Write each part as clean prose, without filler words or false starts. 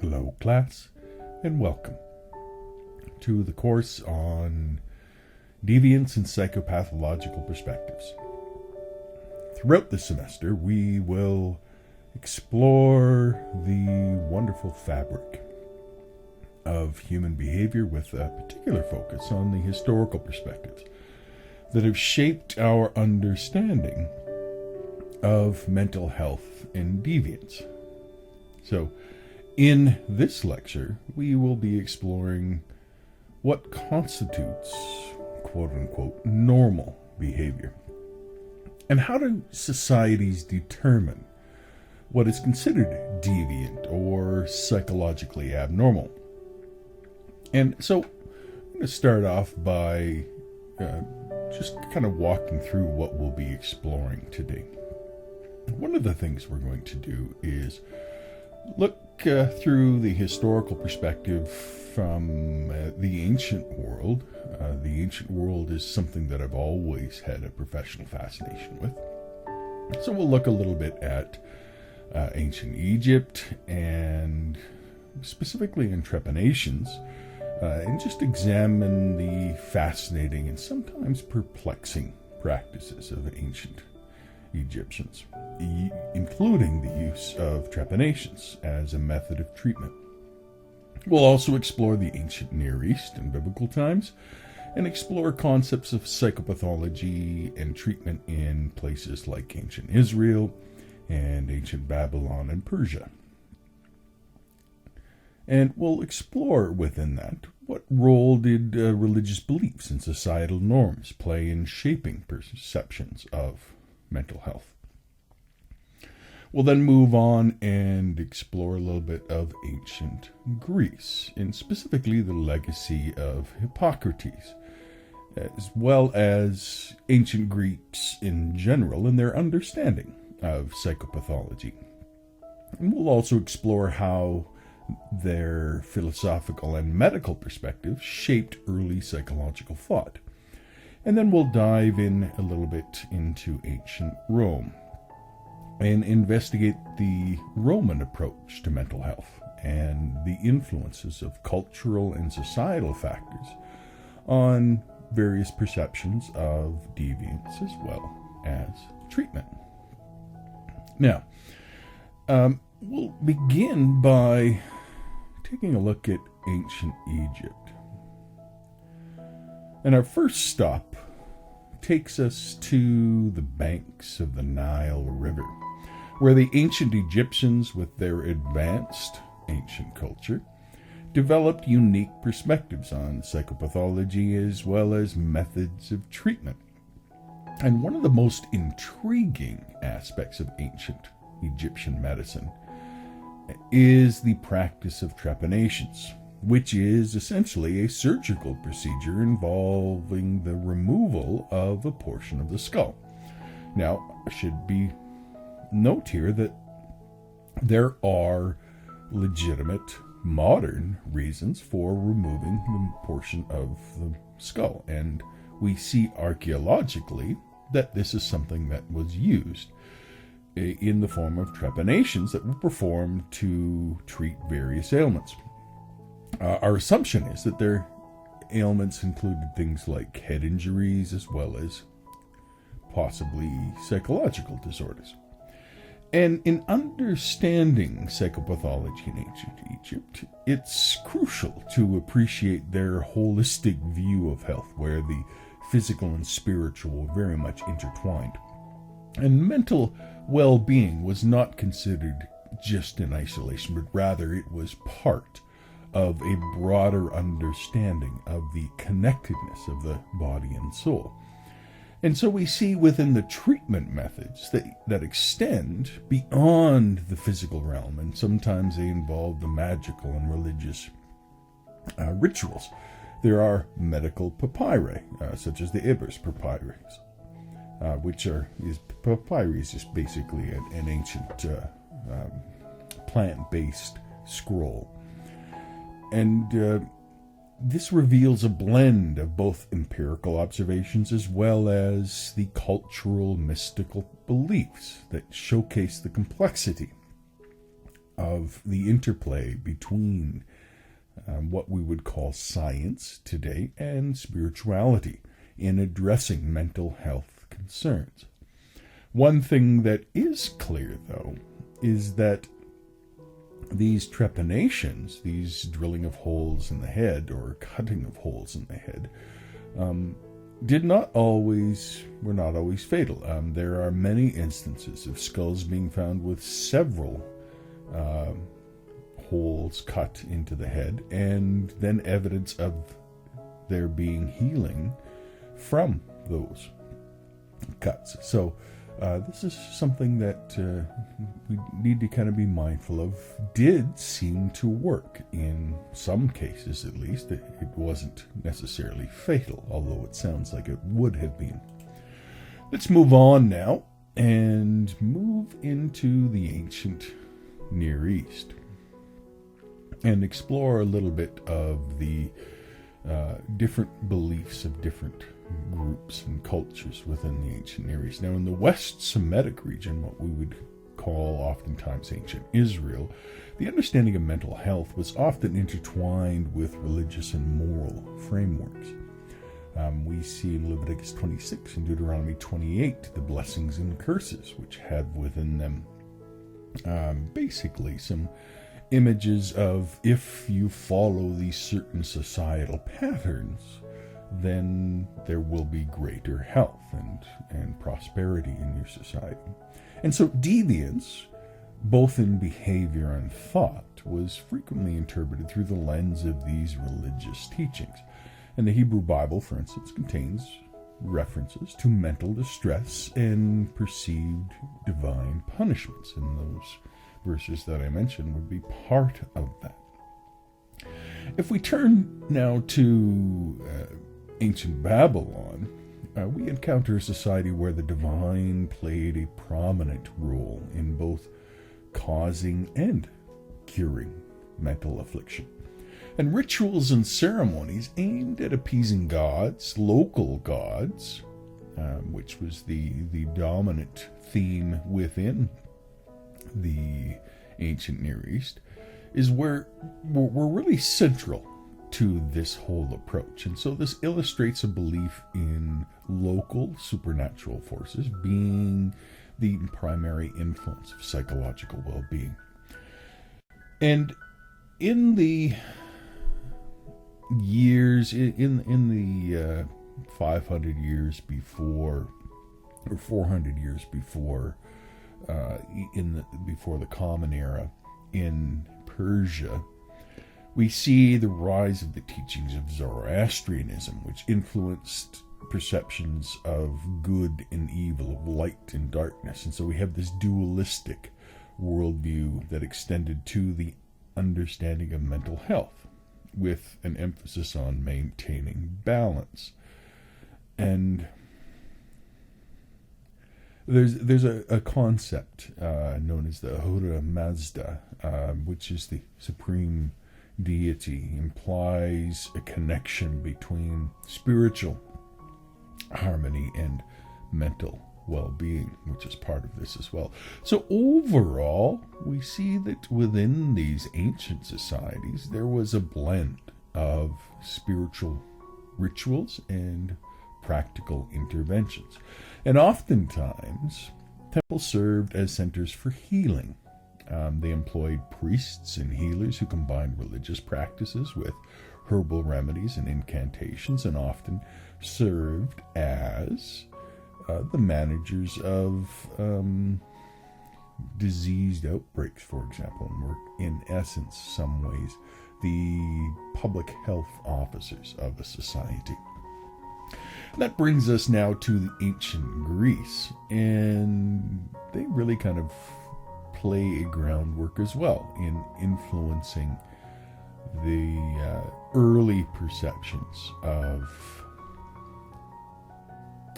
Hello, class, and welcome to the course on deviance and psychopathological perspectives. Throughout the semester, we will explore the wonderful fabric of human behavior with a particular focus on the historical perspectives that have shaped our understanding of mental health and deviance. So, in this lecture, we will be exploring what constitutes quote-unquote normal behavior, and how do societies determine what is considered deviant or psychologically abnormal. And so I'm going to start off by just kind of walking through what we'll be exploring today. One of the things we're going to do is look through the historical perspective from the ancient world. The ancient world is something that I've always had a professional fascination with. So we'll look a little bit at ancient Egypt and specifically in trepanations, and just examine the fascinating and sometimes perplexing practices of ancient Egyptians, including the use of trepanations as a method of treatment. We'll also explore the ancient Near East and biblical times, and explore concepts of psychopathology and treatment in places like ancient Israel and ancient Babylon and Persia. And we'll explore within that what role did religious beliefs and societal norms play in shaping perceptions of mental health. We'll then move on and explore a little bit of ancient Greece, and specifically the legacy of Hippocrates, as well as ancient Greeks in general and their understanding of psychopathology. And we'll also explore how their philosophical and medical perspectives shaped early psychological thought. And then we'll dive in a little bit into ancient Rome and investigate the Roman approach to mental health and the influences of cultural and societal factors on various perceptions of deviance as well as treatment. Now, we'll begin by taking a look at ancient Egypt. And our first stop takes us to the banks of the Nile River, where the ancient Egyptians, with their advanced ancient culture, developed unique perspectives on psychopathology as well as methods of treatment. And one of the most intriguing aspects of ancient Egyptian medicine is the practice of trepanations, which is essentially a surgical procedure involving the removal of a portion of the skull. Now, it should be note here that there are legitimate modern reasons for removing the portion of the skull, and we see archaeologically that this is something that was used in the form of trepanations that were performed to treat various ailments. Our assumption is that their ailments included things like head injuries as well as possibly psychological disorders. And in understanding psychopathology in ancient Egypt, it's crucial to appreciate their holistic view of health, where the physical and spiritual were very much intertwined. And mental well-being was not considered just in isolation, but rather it was part of a broader understanding of the connectedness of the body and soul. And so we see within the treatment methods that extend beyond the physical realm, and sometimes they involve the magical and religious rituals. There are medical papyri, such as the Ibis papyrus, papyri is just basically an ancient plant-based scroll. And this reveals a blend of both empirical observations as well as the cultural mystical beliefs that showcase the complexity of the interplay between what we would call science today and spirituality in addressing mental health concerns. One thing that is clear, though, is that these trepanations, these drilling of holes in the head or cutting of holes in the head, were not always fatal. There are many instances of skulls being found with several holes cut into the head, and then evidence of there being healing from those cuts. So this is something that we need to kind of be mindful of. Did seem to work in some cases, at least. It wasn't necessarily fatal, although it sounds like it would have been. Let's move on now and move into the ancient Near East and explore a little bit of the different beliefs of different groups and cultures within the ancient Near East. Now, in the West Semitic region, what we would call oftentimes ancient Israel, the understanding of mental health was often intertwined with religious and moral frameworks. We see in Leviticus 26 and Deuteronomy 28 the blessings and curses, which have within them basically some images of, if you follow these certain societal patterns, then there will be greater health and prosperity in your society. And so deviance, both in behavior and thought, was frequently interpreted through the lens of these religious teachings. And the Hebrew Bible, for instance, contains references to mental distress and perceived divine punishments, and those verses that I mentioned would be part of that. If we turn now to ancient Babylon, we encounter a society where the divine played a prominent role in both causing and curing mental affliction. And rituals and ceremonies aimed at appeasing gods, local gods, which was the dominant theme within the ancient Near East, is were really central to this whole approach. And so this illustrates a belief in local supernatural forces being the primary influence of psychological well-being. And in the years, in the 500 years before, or 400 years before, before the Common Era in Persia, we see the rise of the teachings of Zoroastrianism, which influenced perceptions of good and evil, of light and darkness. And so we have this dualistic worldview that extended to the understanding of mental health, with an emphasis on maintaining balance. And there's a concept known as the Ahura Mazda, which is the supreme deity, implies a connection between spiritual harmony and mental well-being, which is part of this as well. So overall, we see that within these ancient societies, there was a blend of spiritual rituals and practical interventions. And oftentimes, temples served as centers for healing. They employed priests and healers who combined religious practices with herbal remedies and incantations, and often served as the managers of diseased outbreaks, for example, and were, in essence, some ways, the public health officers of a society. That brings us now to the ancient Greece, and they really kind of play a groundwork as well in influencing the early perceptions of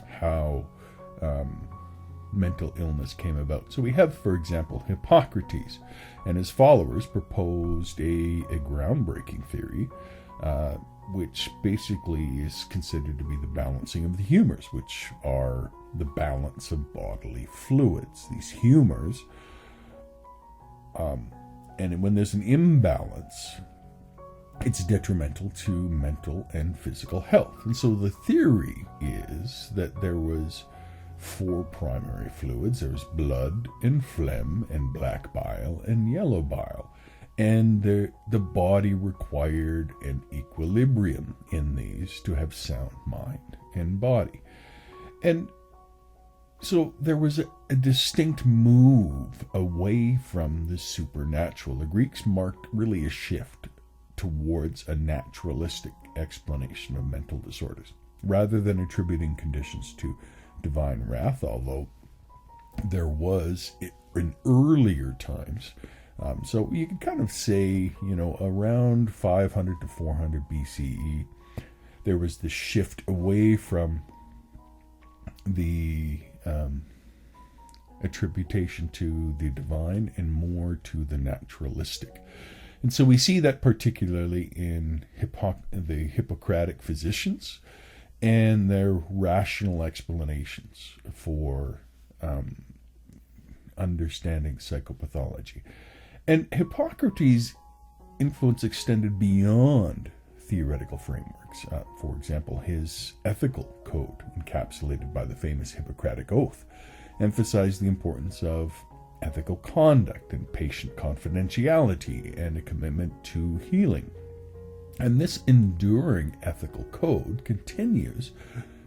how mental illness came about. So we have, for example, Hippocrates and his followers proposed a groundbreaking theory, which basically is considered to be the balancing of the humors, which are the balance of bodily fluids. These humors And when there's an imbalance, it's detrimental to mental and physical health. And so the theory is that there was 4 primary fluids. There's blood and phlegm and black bile and yellow bile. And the body required an equilibrium in these to have sound mind and body. And so there was a distinct move away from the supernatural. The Greeks marked really a shift towards a naturalistic explanation of mental disorders, rather than attributing conditions to divine wrath, although there was in earlier times. So you can kind of say, around 500 to 400 BCE, there was the shift away from the attribution to the divine and more to the naturalistic. And so we see that particularly in the Hippocratic physicians and their rational explanations for understanding psychopathology. And Hippocrates' influence extended beyond theoretical frameworks. For example, his ethical code, encapsulated by the famous Hippocratic Oath, emphasized the importance of ethical conduct and patient confidentiality and a commitment to healing. And this enduring ethical code continues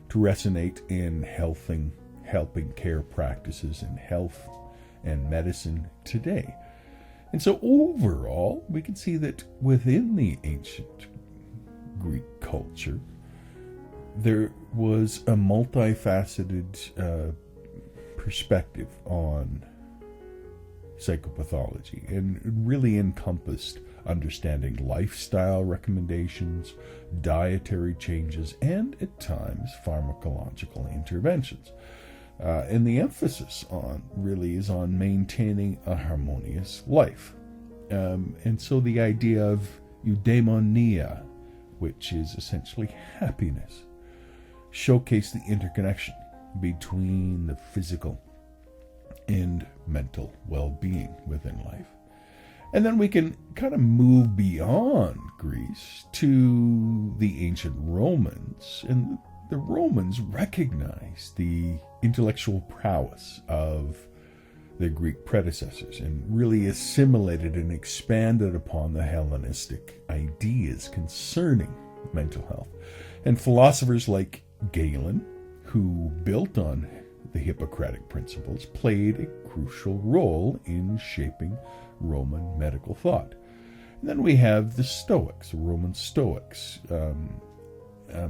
to resonate in helping care practices in health and medicine today. And so overall, we can see that within the ancient Greek culture, there was a multifaceted perspective on psychopathology, and it really encompassed understanding lifestyle recommendations, dietary changes, and at times pharmacological interventions. And the emphasis is on maintaining a harmonious life. And so the idea of eudaimonia, which is essentially happiness, showcased the interconnection between the physical and mental well-being within life. And then we can kind of move beyond Greece to the ancient Romans. And the Romans recognized the intellectual prowess of their Greek predecessors and really assimilated and expanded upon the Hellenistic ideas concerning mental health. And philosophers like Galen, who built on the Hippocratic principles, played a crucial role in shaping Roman medical thought. And then we have the Stoics, the Roman Stoics.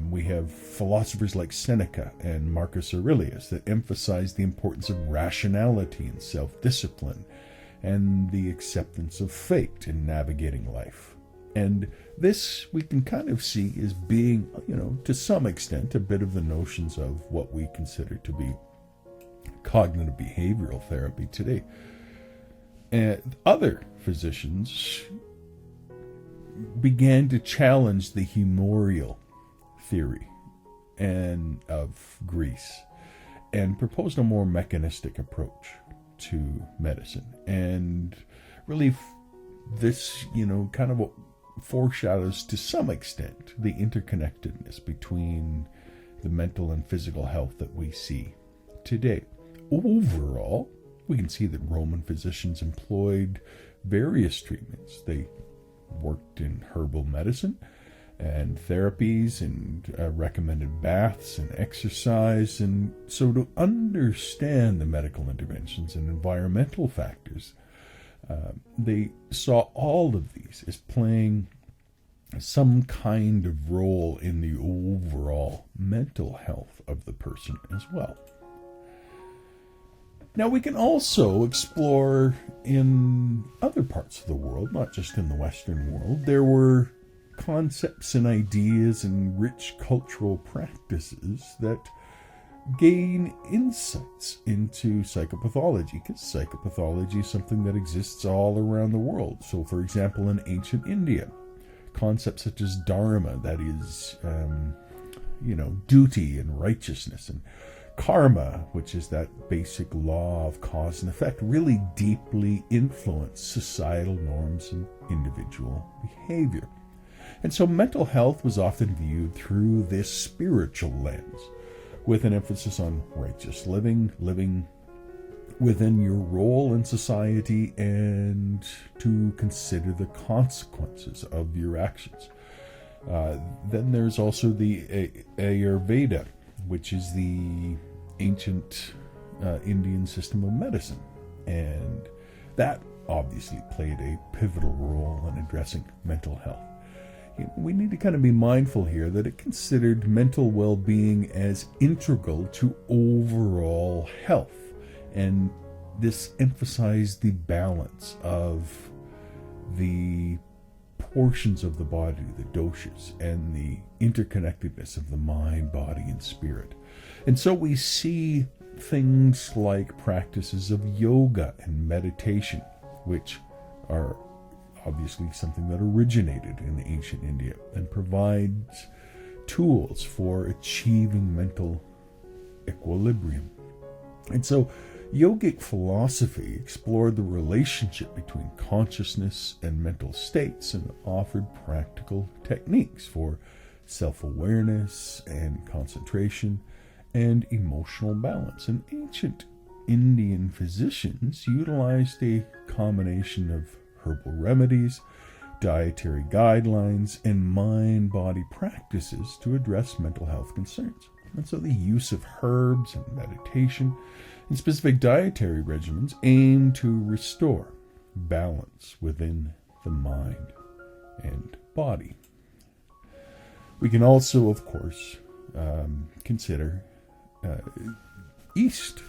We have philosophers like Seneca and Marcus Aurelius that emphasize the importance of rationality and self-discipline and the acceptance of fate in navigating life. And this we can kind of see as being, to some extent, a bit of the notions of what we consider to be cognitive behavioral therapy today. And other physicians began to challenge the humorial theory and of Greece and proposed a more mechanistic approach to medicine. And really this, kind of foreshadows to some extent the interconnectedness between the mental and physical health that we see today. Overall, we can see that Roman physicians employed various treatments. They worked in herbal medicine and therapies and recommended baths and exercise. And so to understand the medical interventions and environmental factors, they saw all of these as playing some kind of role in the overall mental health of the person as well. Now, we can also explore in other parts of the world, not just in the Western world. There were concepts and ideas and rich cultural practices that gain insights into psychopathology, because psychopathology is something that exists all around the world. So, for example, in ancient India, concepts such as dharma, that is, duty and righteousness, and karma, which is that basic law of cause and effect, really deeply influenced societal norms and individual behavior. And so mental health was often viewed through this spiritual lens, with an emphasis on righteous living within your role in society, and to consider the consequences of your actions. Then there's also the Ayurveda, which is the ancient Indian system of medicine. And that obviously played a pivotal role in addressing mental health. We need to kind of be mindful here that it considered mental well-being as integral to overall health. And this emphasized the balance of the portions of the body, the doshas, and the interconnectedness of the mind, body, and spirit. And so we see things like practices of yoga and meditation, which are obviously something that originated in ancient India and provides tools for achieving mental equilibrium. And so yogic philosophy explored the relationship between consciousness and mental states and offered practical techniques for self-awareness and concentration and emotional balance. And ancient Indian physicians utilized a combination of herbal remedies, dietary guidelines, and mind-body practices to address mental health concerns. And so the use of herbs and meditation and specific dietary regimens aim to restore balance within the mind and body. We can also, of course, consider East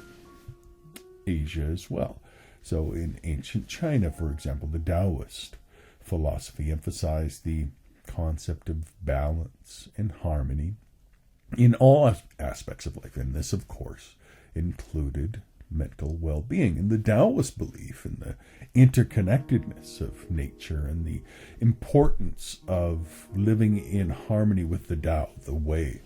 Asia as well. So in ancient China, for example, the Taoist philosophy emphasized the concept of balance and harmony in all aspects of life. And this, of course, included mental well-being. And the Taoist belief in the interconnectedness of nature and the importance of living in harmony with the Tao, the way,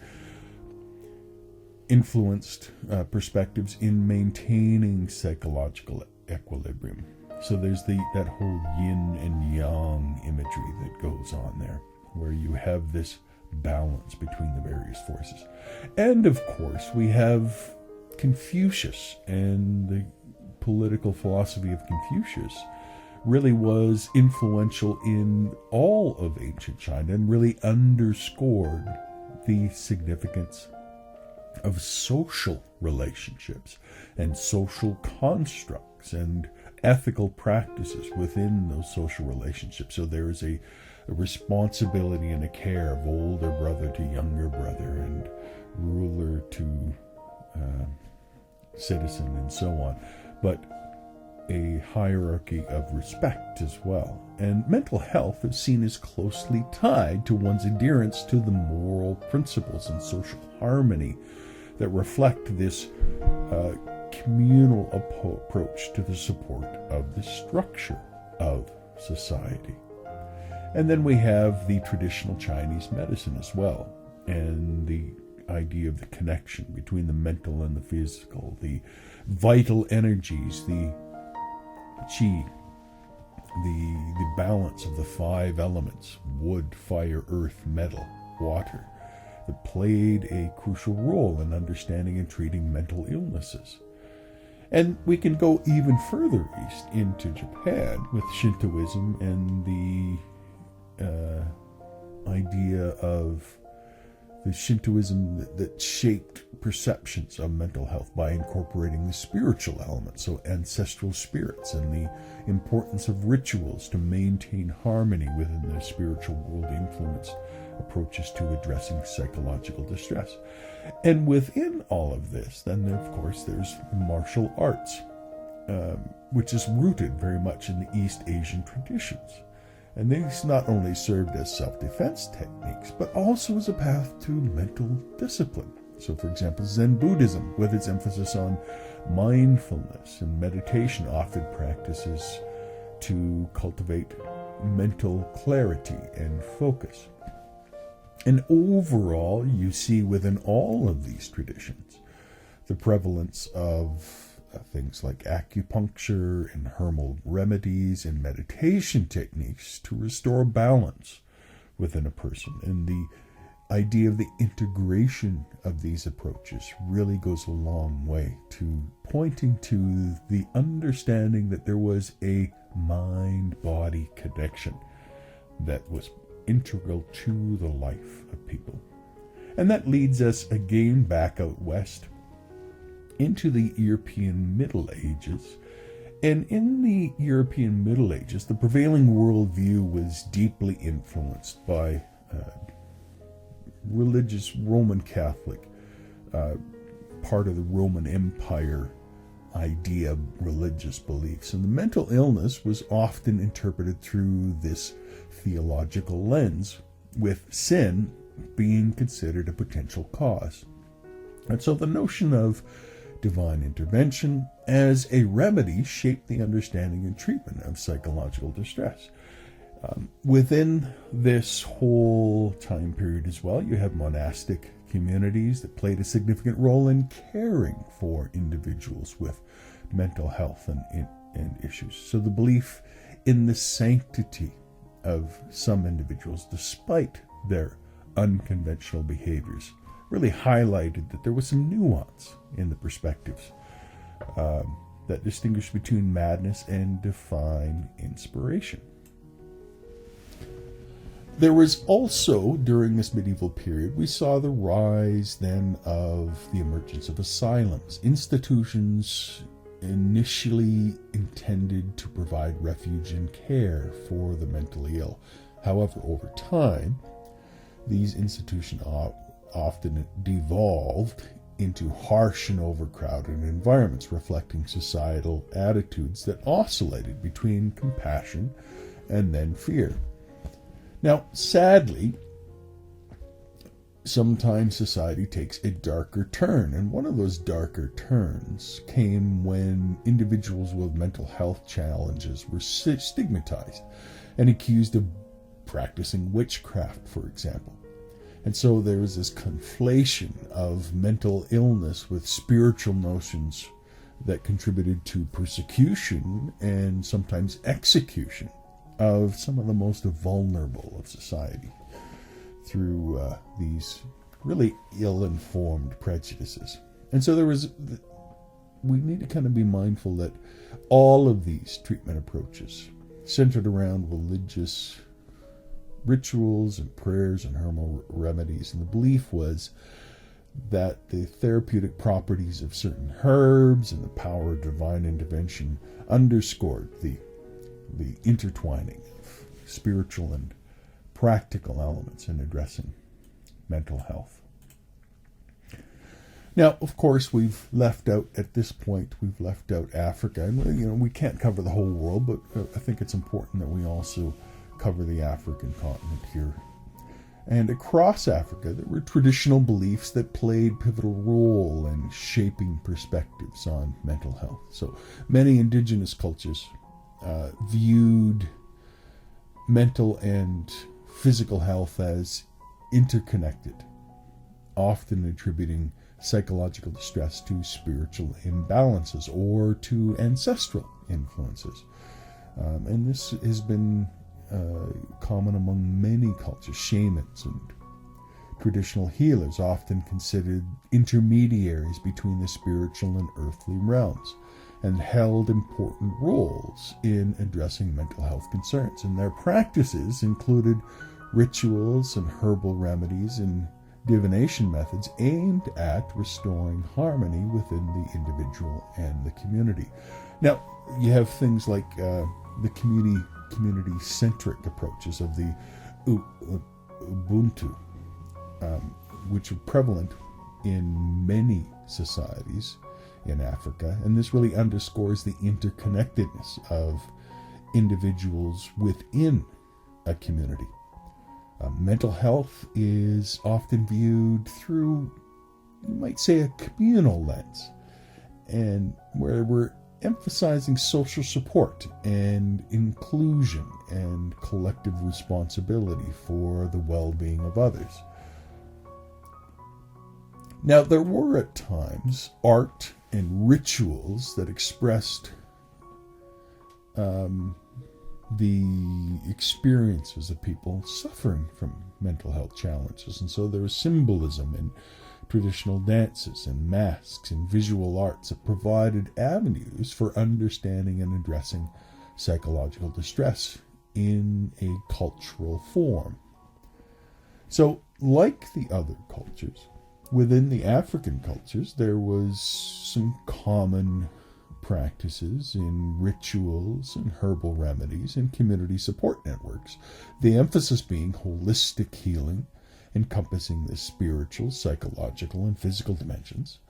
influenced perspectives in maintaining psychological equilibrium. So there's that whole yin and yang imagery that goes on there, where you have this balance between the various forces. And of course, we have Confucius, and the political philosophy of Confucius really was influential in all of ancient China and really underscored the significance of social relationships and social constructs and ethical practices within those social relationships. So there is a responsibility and a care of older brother to younger brother and ruler to citizen and so on, but a hierarchy of respect as well. And mental health is seen as closely tied to one's adherence to the moral principles and social harmony that reflect this communal approach to the support of the structure of society. And then we have the traditional Chinese medicine as well, and the idea of the connection between the mental and the physical, the vital energies, the qi, the balance of the five elements, wood, fire, earth, metal, water, that played a crucial role in understanding and treating mental illnesses. And we can go even further east into Japan with Shintoism and the idea of the Shintoism that shaped perceptions of mental health by incorporating the spiritual elements, so ancestral spirits, and the importance of rituals to maintain harmony within the spiritual world influenced approaches to addressing psychological distress. And within all of this, then of course there's martial arts, which is rooted very much in the East Asian traditions. And these not only served as self-defense techniques, but also as a path to mental discipline. So, for example, Zen Buddhism, with its emphasis on mindfulness and meditation, offered practices to cultivate mental clarity and focus. And overall, you see within all of these traditions the prevalence of things like acupuncture and herbal remedies and meditation techniques to restore balance within a person. And the idea of the integration of these approaches really goes a long way to pointing to the understanding that there was a mind-body connection that was integral to the life of people. And that leads us again back out west into the European Middle Ages. And in the European Middle Ages, the prevailing worldview was deeply influenced by religious Roman Catholic, part of the Roman Empire idea of religious beliefs. And the mental illness was often interpreted through this theological lens, with sin being considered a potential cause. And so the notion of divine intervention as a remedy shaped the understanding and treatment of psychological distress. Within this whole time period as well, you have monastic communities that played a significant role in caring for individuals with mental health and issues. So the belief in the sanctity of some individuals, despite their unconventional behaviors, really highlighted that there was some nuance in the perspectives that distinguished between madness and divine inspiration. There was also, during this medieval period, we saw the rise then of the emergence of asylums, institutions initially intended to provide refuge and care for the mentally ill. However, over time, these institutions often devolved into harsh and overcrowded environments, reflecting societal attitudes that oscillated between compassion and then fear. Now, sadly, sometimes society takes a darker turn, and one of those darker turns came when individuals with mental health challenges were stigmatized and accused of practicing witchcraft, for example. And so there was this conflation of mental illness with spiritual notions that contributed to persecution and sometimes execution of some of the most vulnerable of society through these really ill-informed prejudices. And so we need to kind of be mindful that all of these treatment approaches centered around religious rituals and prayers and herbal remedies. And the belief was that the therapeutic properties of certain herbs and the power of divine intervention underscored the intertwining of spiritual and practical elements in addressing mental health. Now, of course, we've left out Africa. And, we can't cover the whole world, but I think it's important that we also cover the African continent here. And across Africa, there were traditional beliefs that played pivotal role in shaping perspectives on mental health. So many indigenous cultures viewed mental and physical health as interconnected, often attributing psychological distress to spiritual imbalances or to ancestral influences. And this has been common among many cultures. Shamans and traditional healers often considered intermediaries between the spiritual and earthly realms, and held important roles in addressing mental health concerns. And their practices included rituals and herbal remedies and divination methods aimed at restoring harmony within the individual and the community. Now, you have things like the community-centric approaches of the Ubuntu, which are prevalent in many societies in Africa, and this really underscores the interconnectedness of individuals within a community. Mental health is often viewed through, you might say, a communal lens, and where we're emphasizing social support and inclusion and collective responsibility for the well-being of others. Now, there were at times art and rituals that expressed the experiences of people suffering from mental health challenges. And so there was symbolism in traditional dances and masks and visual arts that provided avenues for understanding and addressing psychological distress in a cultural form. So, like the other cultures, within the African cultures, there was some common practices in rituals and herbal remedies and community support networks, the emphasis being holistic healing, encompassing the spiritual, psychological, and physical dimensions,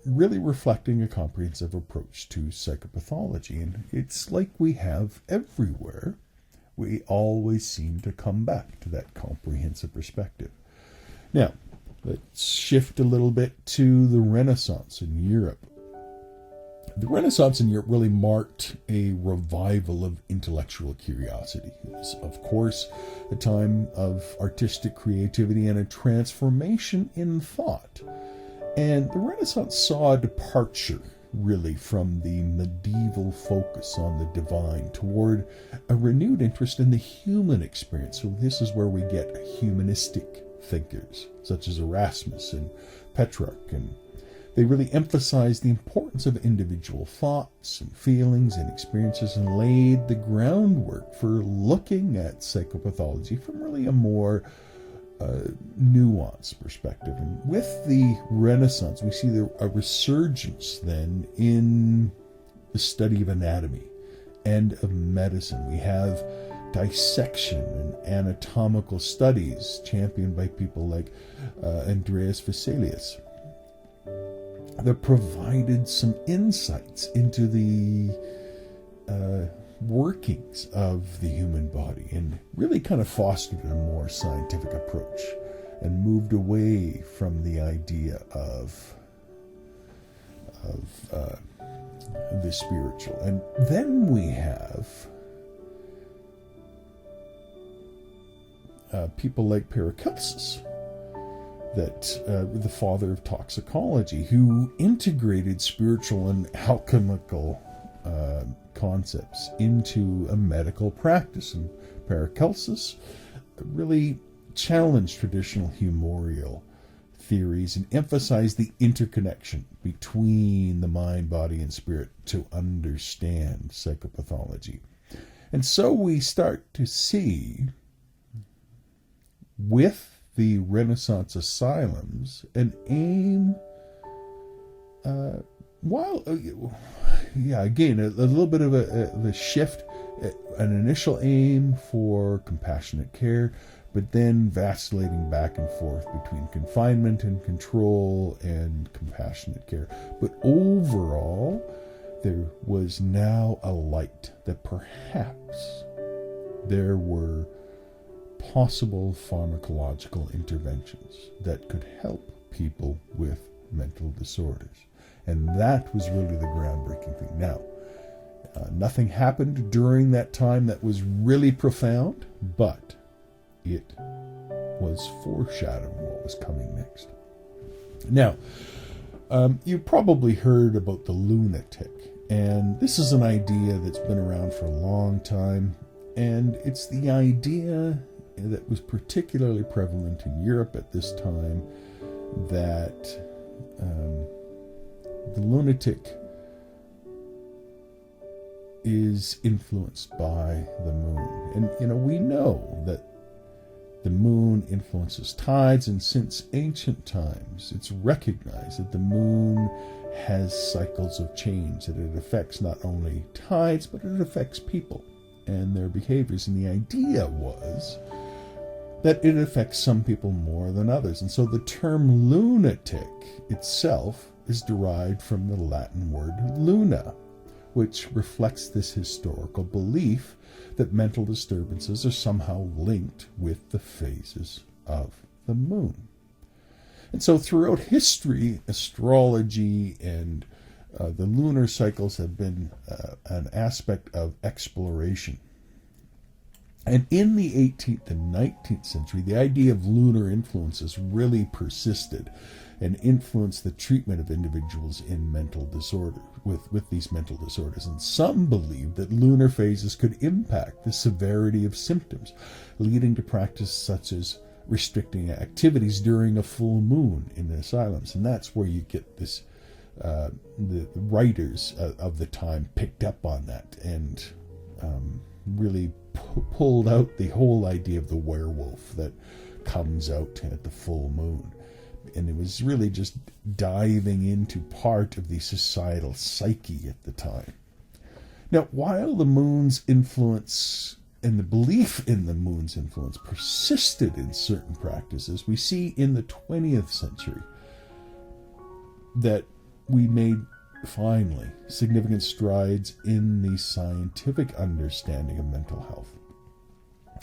really reflecting a comprehensive approach to psychopathology. And it's like we have everywhere. We always seem to come back to that comprehensive perspective. Now, let's shift a little bit to the Renaissance in Europe. The Renaissance in Europe really marked a revival of intellectual curiosity. It was, of course, a time of artistic creativity and a transformation in thought. And the Renaissance saw a departure, really, from the medieval focus on the divine toward a renewed interest in the human experience. So this is where we get humanistic thinkers, such as Erasmus and Petrarch, and they really emphasized the importance of individual thoughts and feelings and experiences and laid the groundwork for looking at psychopathology from really a more nuanced perspective. And with the Renaissance, we see a resurgence then in the study of anatomy and of medicine. We have dissection and anatomical studies championed by people like Andreas Vesalius that provided some insights into the workings of the human body and really kind of fostered a more scientific approach and moved away from the idea of the spiritual. And then we have people like Paracelsus, that the father of toxicology, who integrated spiritual and alchemical concepts into a medical practice. And Paracelsus really challenged traditional humorial theories and emphasized the interconnection between the mind, body, and spirit to understand psychopathology. And so we start to see, with the Renaissance asylums, an aim, again, a little bit of a shift, an initial aim for compassionate care, but then vacillating back and forth between confinement and control and compassionate care. But overall, there was now a light that perhaps there were possible pharmacological interventions that could help people with mental disorders. And that was really the groundbreaking thing. Now, nothing happened during that time that was really profound, but it was foreshadowing what was coming next. Now, you probably heard about the lunatic, and this is an idea that's been around for a long time, and it's the idea that was particularly prevalent in Europe at this time, that the lunatic is influenced by the moon. And, we know that the moon influences tides, and since ancient times, it's recognized that the moon has cycles of change, that it affects not only tides, but it affects people and their behaviors. And the idea was that it affects some people more than others. And so the term lunatic itself is derived from the Latin word luna, which reflects this historical belief that mental disturbances are somehow linked with the phases of the moon. And so throughout history, astrology and the lunar cycles have been an aspect of exploration. And in the 18th and 19th century, the idea of lunar influences really persisted and influenced the treatment of individuals in mental disorder, with these mental disorders. And some believed that lunar phases could impact the severity of symptoms, leading to practice such as restricting activities during a full moon in the asylums. And that's where you get this, the writers of the time picked up on that and really pulled out the whole idea of the werewolf that comes out at the full moon. And it was really just diving into part of the societal psyche at the time. Now, while the moon's influence and the belief in the moon's influence persisted in certain practices, we see in the 20th century that we made finally significant strides in the scientific understanding of mental health.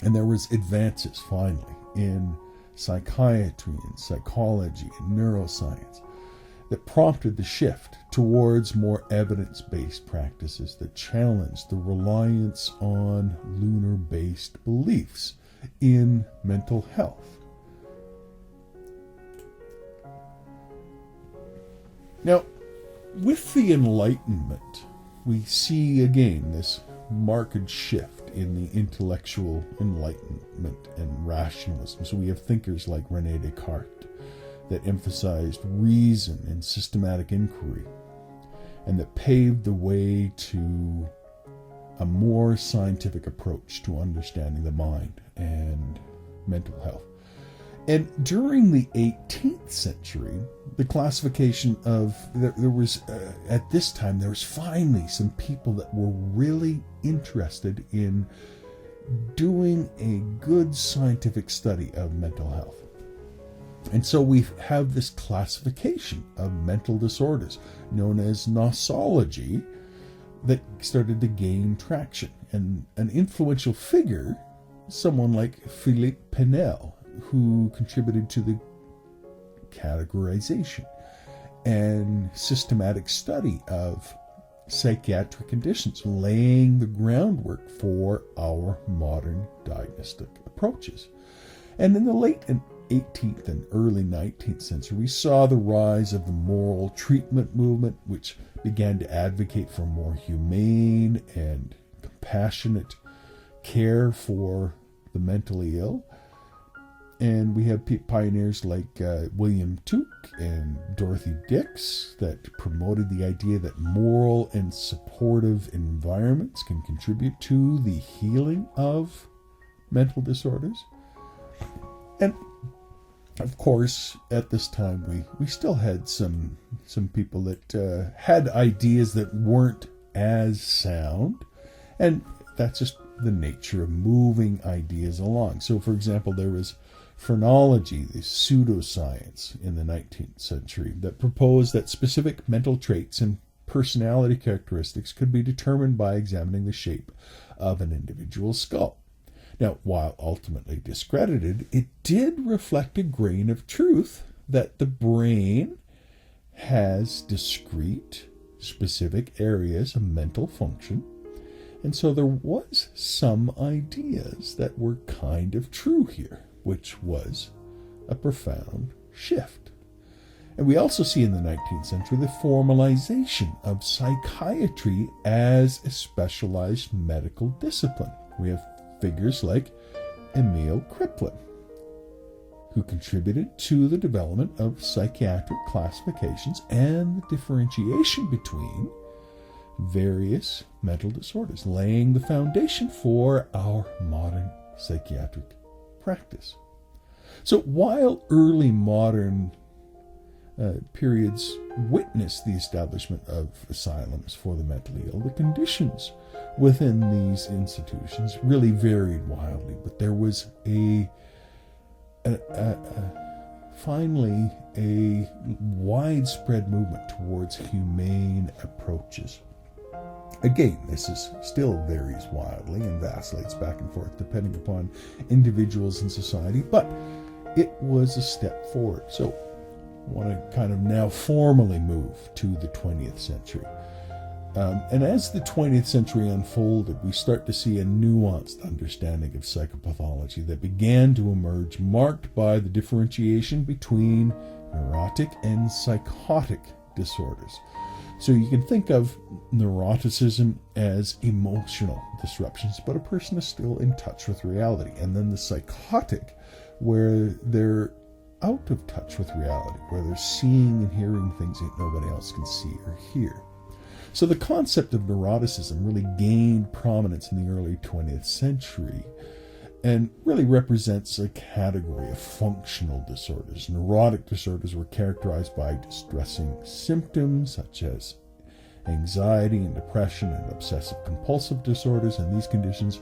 And there was advances finally in psychiatry and psychology and neuroscience that prompted the shift towards more evidence-based practices that challenged the reliance on lunar-based beliefs in mental health. Now, with the Enlightenment, we see again this marked shift in the intellectual enlightenment and rationalism. So we have thinkers like René Descartes that emphasized reason and systematic inquiry, and that paved the way to a more scientific approach to understanding the mind and mental health. And during the 18th century, the classification of, there was, at this time, there was finally some people that were really interested in doing a good scientific study of mental health. And so we have this classification of mental disorders known as nosology that started to gain traction. And an influential figure, someone like Philippe Pinel, who contributed to the categorization and systematic study of psychiatric conditions, laying the groundwork for our modern diagnostic approaches. And in the late 18th and early 19th century, we saw the rise of the moral treatment movement, which began to advocate for more humane and compassionate care for the mentally ill. And we have pioneers like William Tuke and Dorothy Dix that promoted the idea that moral and supportive environments can contribute to the healing of mental disorders. And of course, at this time, we still had some people that had ideas that weren't as sound. And that's just the nature of moving ideas along. So, for example, there was phrenology, the pseudoscience in the 19th century, that proposed that specific mental traits and personality characteristics could be determined by examining the shape of an individual's skull. Now, while ultimately discredited, it did reflect a grain of truth that the brain has discrete, specific areas of mental function. And so there was some ideas that were kind of true here, which was a profound shift. And we also see in the 19th century the formalization of psychiatry as a specialized medical discipline. We have figures like Emil Kraepelin, who contributed to the development of psychiatric classifications and the differentiation between various mental disorders, laying the foundation for our modern psychiatric practice. So while early modern periods witnessed the establishment of asylums for the mentally ill, the conditions within these institutions really varied wildly. But there was finally a widespread movement towards humane approaches. Again, this still varies wildly and vacillates back and forth depending upon individuals and society, but it was a step forward. So I want to kind of now formally move to the 20th century. And as the 20th century unfolded, we start to see a nuanced understanding of psychopathology that began to emerge, marked by the differentiation between neurotic and psychotic disorders. So you can think of neuroticism as emotional disruptions, but a person is still in touch with reality. And then the psychotic, where they're out of touch with reality, where they're seeing and hearing things that nobody else can see or hear. So the concept of neuroticism really gained prominence in the early 20th century and really represents a category of functional disorders. Neurotic disorders were characterized by distressing symptoms such as anxiety and depression and obsessive-compulsive disorders, and these conditions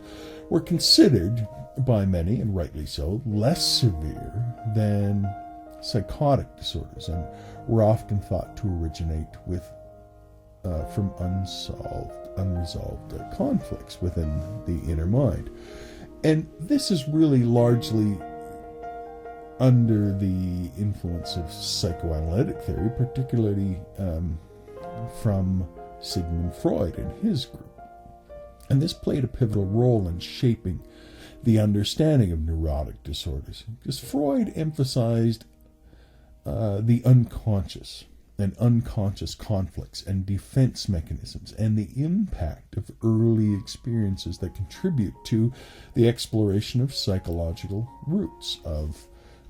were considered by many, and rightly so, less severe than psychotic disorders, and were often thought to originate from unresolved conflicts within the inner mind. And this is really largely under the influence of psychoanalytic theory, particularly from Sigmund Freud and his group. And this played a pivotal role in shaping the understanding of neurotic disorders, because Freud emphasized the unconscious and unconscious conflicts and defense mechanisms and the impact of early experiences that contribute to the exploration of psychological roots of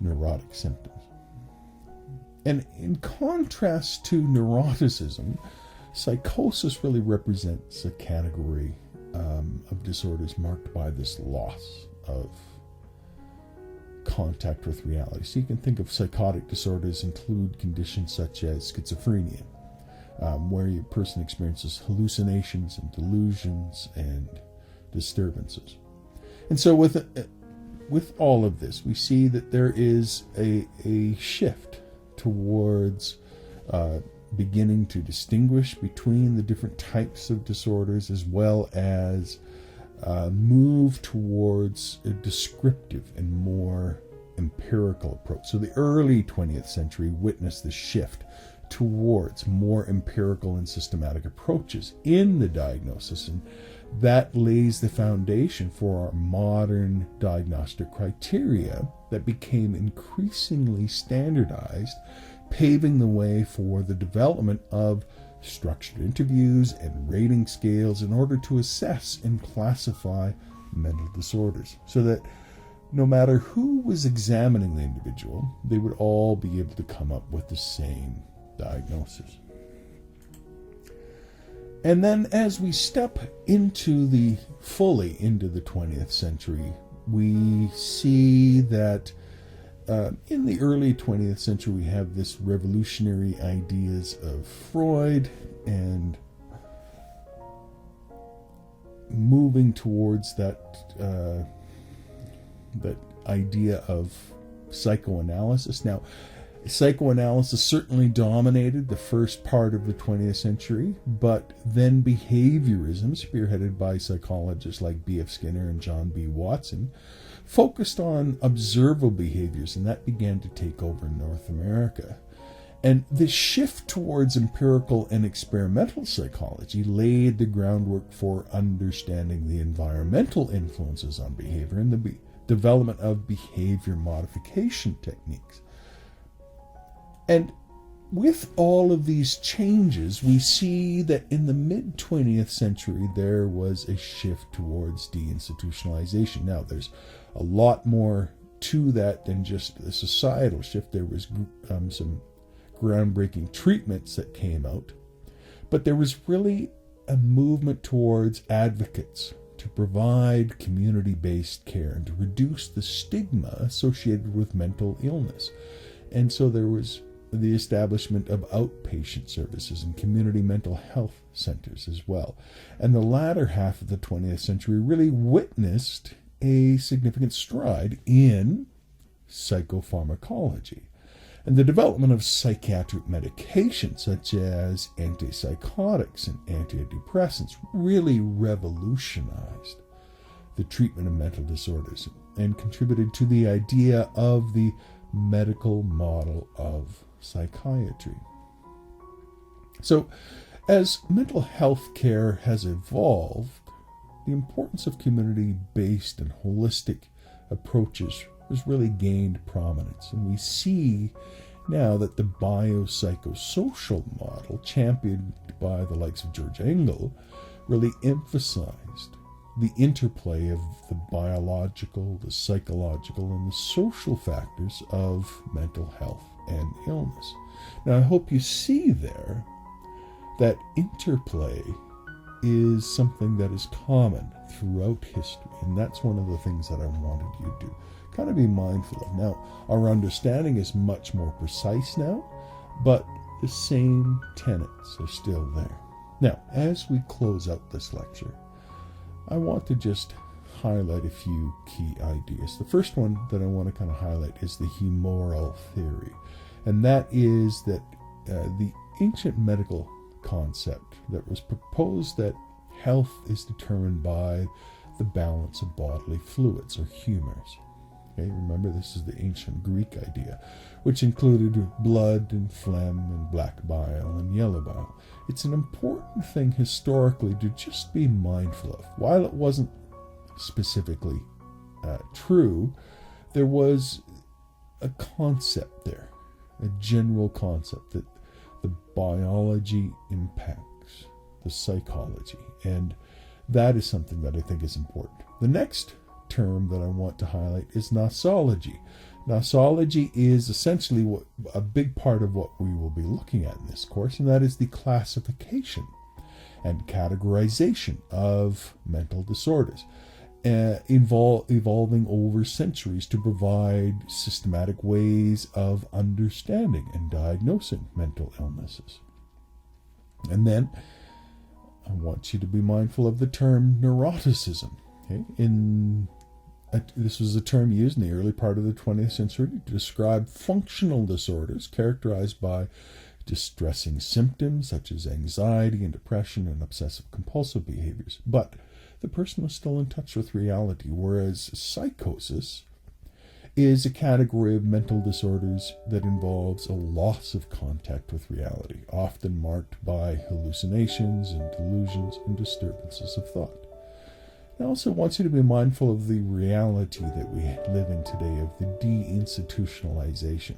neurotic symptoms. And in contrast to neuroticism, psychosis really represents a category of disorders marked by this loss of contact with reality. So you can think of psychotic disorders include conditions such as schizophrenia, where a person experiences hallucinations and delusions and disturbances. And so with all of this, we see that there is a shift towards beginning to distinguish between the different types of disorders, as well as move towards a descriptive and more empirical approach. So the early 20th century witnessed the shift towards more empirical and systematic approaches in the diagnosis, and that lays the foundation for our modern diagnostic criteria that became increasingly standardized, paving the way for the development of structured interviews and rating scales in order to assess and classify mental disorders, so that no matter who was examining the individual, they would all be able to come up with the same diagnosis. And then as we step fully into the 20th century, we see that in the early 20th century, we have this revolutionary ideas of Freud and moving towards that idea of psychoanalysis. Now, psychoanalysis certainly dominated the first part of the 20th century, but then behaviorism, spearheaded by psychologists like B.F. Skinner and John B. Watson, focused on observable behaviors, and that began to take over in North America. And this shift towards empirical and experimental psychology laid the groundwork for understanding the environmental influences on behavior and the development of behavior modification techniques. And with all of these changes, we see that in the mid-20th century, there was a shift towards deinstitutionalization. Now, there's a lot more to that than just the societal shift. There was some groundbreaking treatments that came out, but there was really a movement towards advocates to provide community-based care and to reduce the stigma associated with mental illness. And so there was the establishment of outpatient services and community mental health centers as well. And the latter half of the 20th century really witnessed a significant stride in psychopharmacology. And the development of psychiatric medications such as antipsychotics and antidepressants really revolutionized the treatment of mental disorders and contributed to the idea of the medical model of psychiatry. So, As mental health care has evolved, the importance of community-based and holistic approaches has really gained prominence. And we see now that the biopsychosocial model, championed by the likes of George Engel, really emphasized the interplay of the biological, the psychological, and the social factors of mental health and illness. Now, I hope you see there that interplay is something that is common throughout history, and that's one of the things that I wanted you to kind of be mindful of. Now, our understanding is much more precise now, but the same tenets are still there. Now, as we close out this lecture, I want to just highlight a few key ideas. The first one that I want to kind of highlight is the humoral theory, and that is that the ancient medical concept that was proposed that health is determined by the balance of bodily fluids or humors. Okay, remember, this is the ancient Greek idea, which included blood and phlegm and black bile and yellow bile. It's an important thing historically to just be mindful of. While it wasn't specifically true, there was a concept there, a general concept that the biology impacts the psychology, and that is something that I think is important. The next term that I want to highlight is nosology. Nosology is essentially a big part of what we will be looking at in this course, and that is the classification and categorization of mental disorders, evolving over centuries to provide systematic ways of understanding and diagnosing mental illnesses. And then I want you to be mindful of the term neuroticism. Okay? This was a term used in the early part of the 20th century to describe functional disorders characterized by distressing symptoms such as anxiety and depression and obsessive compulsive behaviors. But the person was still in touch with reality, whereas psychosis is a category of mental disorders that involves a loss of contact with reality, often marked by hallucinations and delusions and disturbances of thought. I also want you to be mindful of the reality that we live in today of the deinstitutionalization,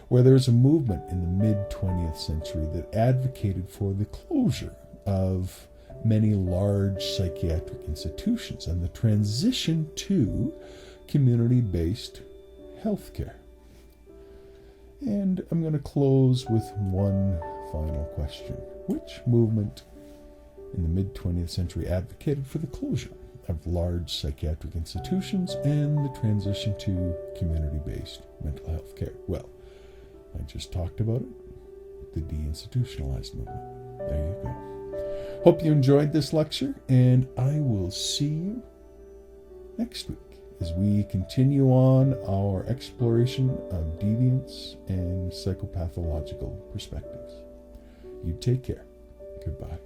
where there's a movement in the mid-20th century that advocated for the closure of many large psychiatric institutions and the transition to community-based healthcare. And I'm going to close with one final question. Which movement in the mid-20th century advocated for the closure of large psychiatric institutions and the transition to community-based mental health care? Well, I just talked about it, the deinstitutionalized movement. There you go. Hope you enjoyed this lecture, and I will see you next week as we continue on our exploration of deviance and psychopathological perspectives. You take care. Goodbye.